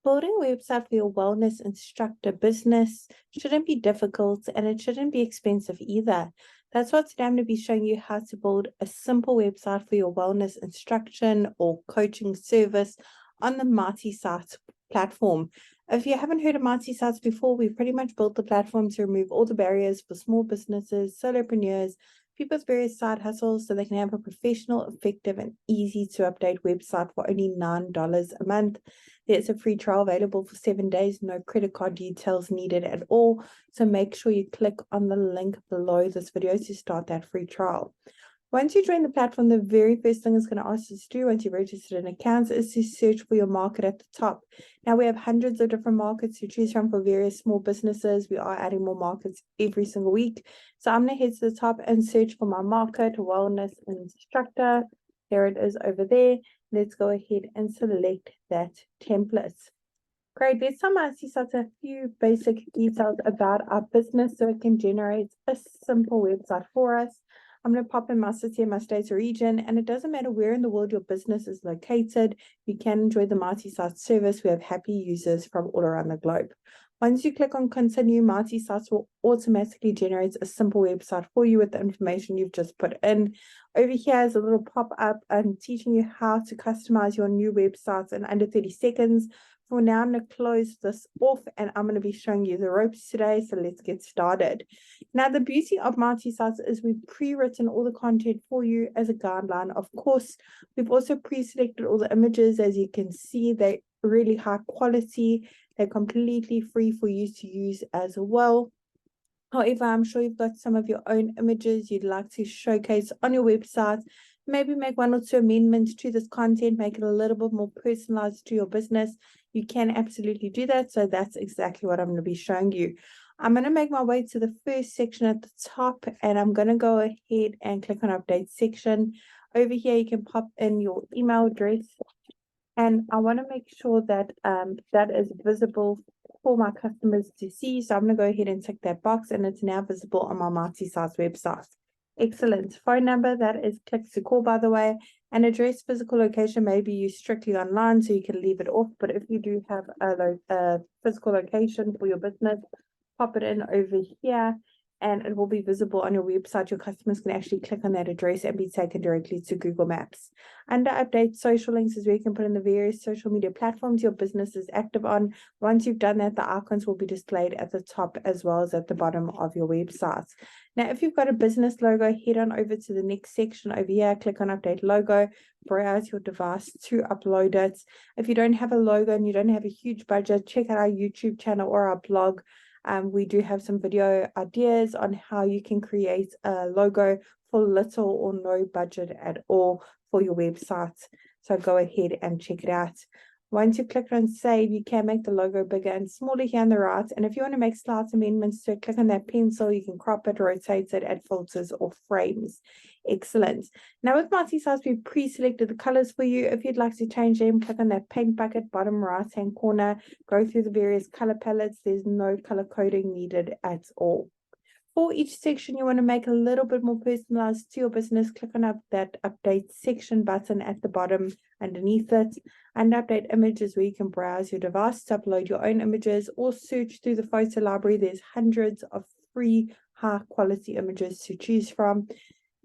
Building a website for your wellness instructor business shouldn't be difficult and it shouldn't be expensive either. That's what today I'm going to be showing you how to build a simple website for your wellness instruction or coaching service on the Marty Sites platform. If you haven't heard of Marty Sites before, we've pretty much built the platform to remove all the barriers for small businesses, solopreneurs, people with various side hustles so they can have a professional, effective, and easy to update website for only $9 a month. There's a free trial available for 7 days, no credit card details needed at all. So make sure you click on the link below this video to start that free trial. Once you join the platform, the very first thing it's going to ask you to do once you've registered an account is to search for your market at the top. Now, we have hundreds of different markets to choose from for various small businesses. We are adding more markets every single week. So I'm going to head to the top and search for my market, wellness instructor. There it is over there. Let's go ahead and select that template. Great, let's see such a few basic details about our business so it can generate a simple website for us. I'm going to pop in my city and my state or region, and it doesn't matter where in the world your business is located. You can enjoy the Marty Sites service. We have happy users from all around the globe. Once you click on continue, Marty Sites will automatically generate a simple website for you with the information you've just put in. Over here is a little pop-up teaching you how to customize your new websites in under 30 seconds. For now, I'm going to close this off and I'm going to be showing you the ropes today. So let's get started. Now, the beauty of Marty Sites is we've pre-written all the content for you as a guideline. Of course, we've also pre-selected all the images. As you can see, they're really high quality. They're completely free for you to use as well. However, I'm sure you've got some of your own images you'd like to showcase on your website. Maybe make one or two amendments to this content, make it a little bit more personalized to your business. You can absolutely do that. So that's exactly what I'm going to be showing you. I'm going to make my way to the first section at the top, and I'm going to go ahead and click on update section. Over here, you can pop in your email address. And I want to make sure that that is visible for my customers to see. So I'm going to go ahead and tick that box, and it's now visible on my Marty Sites website. Excellent. Phone number, that is click to call, by the way. An address, physical location may be used strictly online, so you can leave it off. But if you do have a physical location for your business, pop it in over here, and it will be visible on your website. Your customers can actually click on that address and be taken directly to Google Maps. Under update, social links is where you can put in the various social media platforms your business is active on. Once you've done that, the icons will be displayed at the top as well as at the bottom of your website. Now, if you've got a business logo, head on over to the next section over here, click on update logo, browse your device to upload it. If you don't have a logo and you don't have a huge budget, check out our YouTube channel or our blog. We do have some video ideas on how you can create a logo for little or no budget at all for your website. So go ahead and check it out. Once you click on save, you can make the logo bigger and smaller here on the right. And if you want to make slight amendments to it, click on that pencil. You can crop it, rotate it, add filters or frames. Excellent. Now with Marty Sites, we've pre-selected the colors for you. If you'd like to change them, click on that paint bucket, bottom right-hand corner. Go through the various color palettes. There's no color coding needed at all. For each section, you want to make a little bit more personalized to your business. Click on that update section button at the bottom underneath it. And update images where you can browse your device to upload your own images or search through the photo library. There's hundreds of free high quality images to choose from.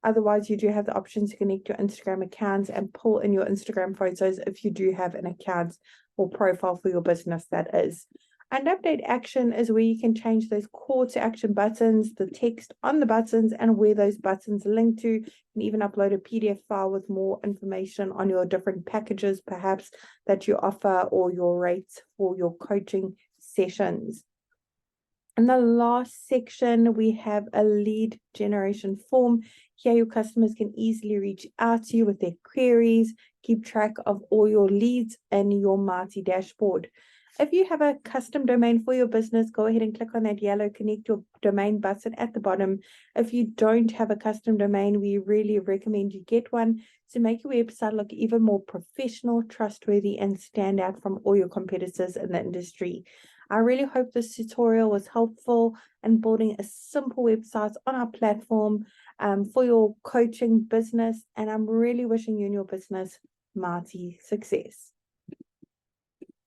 Otherwise, you do have the option to connect your Instagram accounts and pull in your Instagram photos if you do have an account or profile for your business, that is. And update action is where you can change those call to action buttons, the text on the buttons, and where those buttons link to. You can even upload a PDF file with more information on your different packages, perhaps, that you offer or your rates for your coaching sessions. In the last section, we have a lead generation form. Here, your customers can easily reach out to you with their queries, keep track of all your leads in your Marty dashboard. If you have a custom domain for your business, go ahead and click on that yellow connect your domain button at the bottom. If you don't have a custom domain, we really recommend you get one to make your website look even more professional, trustworthy, and stand out from all your competitors in the industry. I really hope this tutorial was helpful in building a simple website on our platform for your coaching business. And I'm really wishing you and your business Marty success.